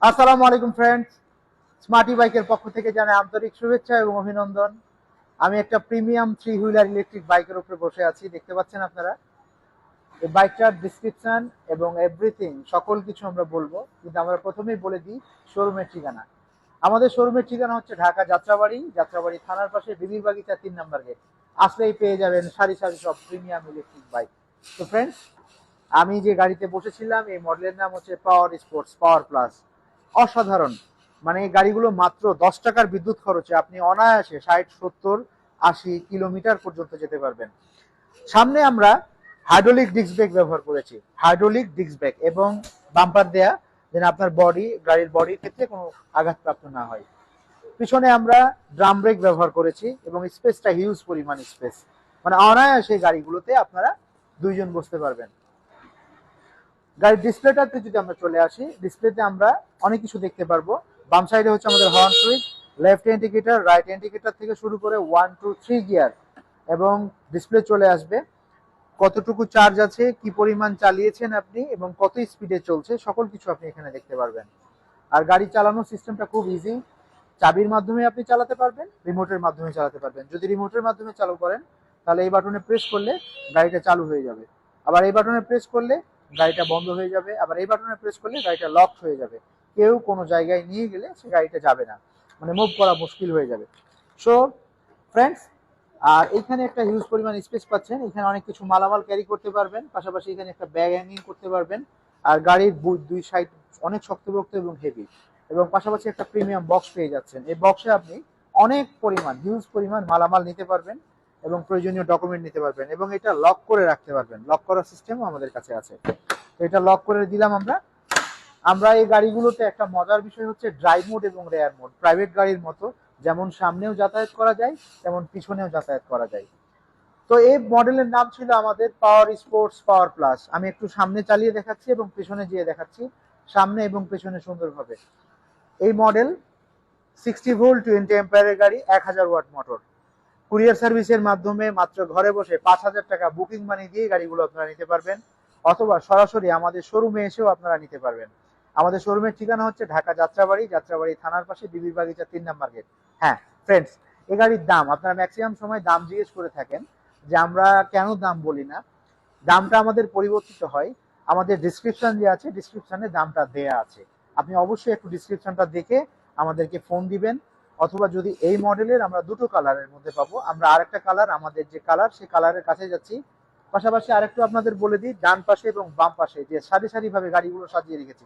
আসসালামু আলাইকুম friends, smarty বাইকের পক্ষ থেকে জানাই আন্তরিক শুভেচ্ছা এবং অভিনন্দন। আমি একটা প্রিমিয়াম থ্রি হুইলার ইলেকট্রিক বাইকের উপরে বসে আছি, দেখতে পাচ্ছেন আপনারা। এই বাইকটার ডিসক্রিপশন এবং এভরিথিং সকল কিছু আমরা বলবো, কিন্তু আমরা প্রথমেই বলে দিই শোরুমের ঠিকানা। আমাদের শোরুমের ঠিকানা হচ্ছে ঢাকা যাত্রাবাড়ি, যাত্রাবাড়ি থানার পাশে বিবির বাগিচা 3 নম্বর গেট। আসলেই পেয়ে যাবেন সারি সারি সব প্রিমিয়াম ইলেকট্রিক বাইক। তো ফ্রেন্ডস, আমি যে গাড়িতে বসেছিলাম এই মডেলের নাম হচ্ছে পাওয়ার স্পোর্টস পাওয়ার প্লাস। অসাধারণ, মানে এই গাড়িগুলো মাত্র 10 টাকার বিদ্যুৎ খরচে আপনি অনায়াসে 60, 70, 80 কিলোমিটার পর্যন্ত যেতে পারবেন। সামনে আমরা হাইড্রোলিক ডিস্ক ব্রেক ব্যবহার করেছি, হাইড্রোলিক ডিস্ক ব্রেক এবং বাম্পার দেয়া, যেন আপনার গাড়ির বডির ক্ষেত্রে কোনো আঘাতপ্রাপ্ত না হয়। পিছনে আমরা ড্রাম ব্রেক ব্যবহার করেছি এবং স্পেসটা হিউজ পরিমাণ স্পেস, মানে অনায়াসে গাড়িগুলোতে আপনারা দুইজন বসতে পারবেন। গাড়ির ডিসপ্লেটাতে যদি আমরা চলে আসি, ডিসপ্লেতে আমরা অনেক কিছু দেখতে পারবো। বাম সাইডে হচ্ছে আমাদের horn switch, left indicator, right indicator থেকে শুরু করে 1 2 3 গিয়ার, এবং ডিসপ্লে চলে আসবে কতটুকু চার্জ আছে, কি পরিমাণ চালিয়েছেন আপনি এবং কত স্পিডে চলছে, সকল কিছু আপনি এখানে দেখতে পারবেন। আর গাড়ি চালানোর সিস্টেমটা খুব ইজি, চাবির মাধ্যমে আপনি চালাতে পারবেন, রিমোটের মাধ্যমে চালাতে পারবেন। যদি রিমোটের মাধ্যমে চালু করেন তাহলে এই বাটনে প্রেস করলে গাড়িটা চালু হয়ে যাবে, আবার এই বাটনে প্রেস করলে গাড়িটা বন্ধ হয়ে যাবে, আবার এই বাটনে প্রেস করলে গাড়িটা লক হয়ে যাবে। কেউ কোনো জায়গায় নিয়ে গেলে সে গাড়িটা যাবে না, মানে মুভ করা মুশকিল হয়ে যাবে। সো ফ্রেন্ডস, আর এখানে একটা হিউজ পরিমাণ স্পেস পাচ্ছেন, এখানে অনেক কিছু মালামাল ক্যারি করতে পারবেন, পাশাপাশি এখানে একটা ব্যাগ হ্যাঙ্গিং করতে পারবেন। আর গাড়ির দুই সাইড অনেক শক্তপোক্ত এবং হেভি, এবং পাশাপাশি একটা প্রিমিয়াম বক্স পেয়ে যাচ্ছেন। এই বক্সে আপনি অনেক পরিমাণ হিউজ পরিমাণ মালামাল নিতে পারবেন এবং প্রয়োজনীয় ডকুমেন্ট নিতে পারবেন, এবং এটা লক করে রাখতে পারবেন। লক করার সিস্টেমও আমাদের কাছে আছে, তো এটা লক করে দিলাম আমরা। আমরা এই গাড়িগুলোতে একটা মজার বিষয় হচ্ছে ড্রাইভ মোড এবং রেয়ার মোড, প্রাইভেট গাড়ির মতো, যেমন সামনেও যাতায়াত করা যায় তেমন পিছনেও যাতায়াত করা যায়। তো এই মডেলের নাম ছিল আমাদের পাওয়ার স্পোর্টস পাওয়ার প্লাস। আমি একটু সামনে চালিয়ে দেখাচ্ছি এবং পেছনে যেয়ে দেখাচ্ছি, সামনে এবং পেছনে সুন্দরভাবে। এই মডেল 60 ভোল্ট 20 অ্যাম্পিয়ারের গাড়ি, 1000 ওয়াট মোটর। কুরিয়ার সার্ভিসের মাধ্যমে মাত্র ঘরে বসে 5,000 টাকা বুকিং মানি দিয়ে গাড়িগুলো আপনারা নিতে পারবেন, অথবা সরাসরি আমাদের শোরুমে এসেও আপনারা নিতে পারবেন। আমাদের শোরুমের ঠিকানা হচ্ছে ঢাকা যাত্রাবাড়ি, যাত্রাবাড়ি থানার পাশে বিবির বাগিচা 3 নম্বর গেট। হ্যাঁ ফ্রেন্ডস, এই গাড়ির দাম আপনারা ম্যাক্সিমাম সময় দাম জিজ্ঞেস করে থাকেন যে আমরা কেন দাম বলি না। দামটা আমাদের পরিবর্তিত হয়, আমাদের ডিসক্রিপশন যে আছে ডিসক্রিপশনে দামটা দেয়া আছে। আপনি অবশ্যই একটু ডিসক্রিপশনটা দেখে আমাদেরকে ফোন দিবেন, অথবা যদি এই মডেলের আমরা দুটো কালারের মধ্যে পাবো, আমরা আরেকটা কালার, আমাদের যে কালার সেই কালারের কাছে যাচ্ছি। পাশাপাশি আরেকটু আপনাদের বলে দিই, ডান পাশে এবং বাম পাশে যে সারি সারি ভাবে গাড়িগুলো সাজিয়ে রেখেছি,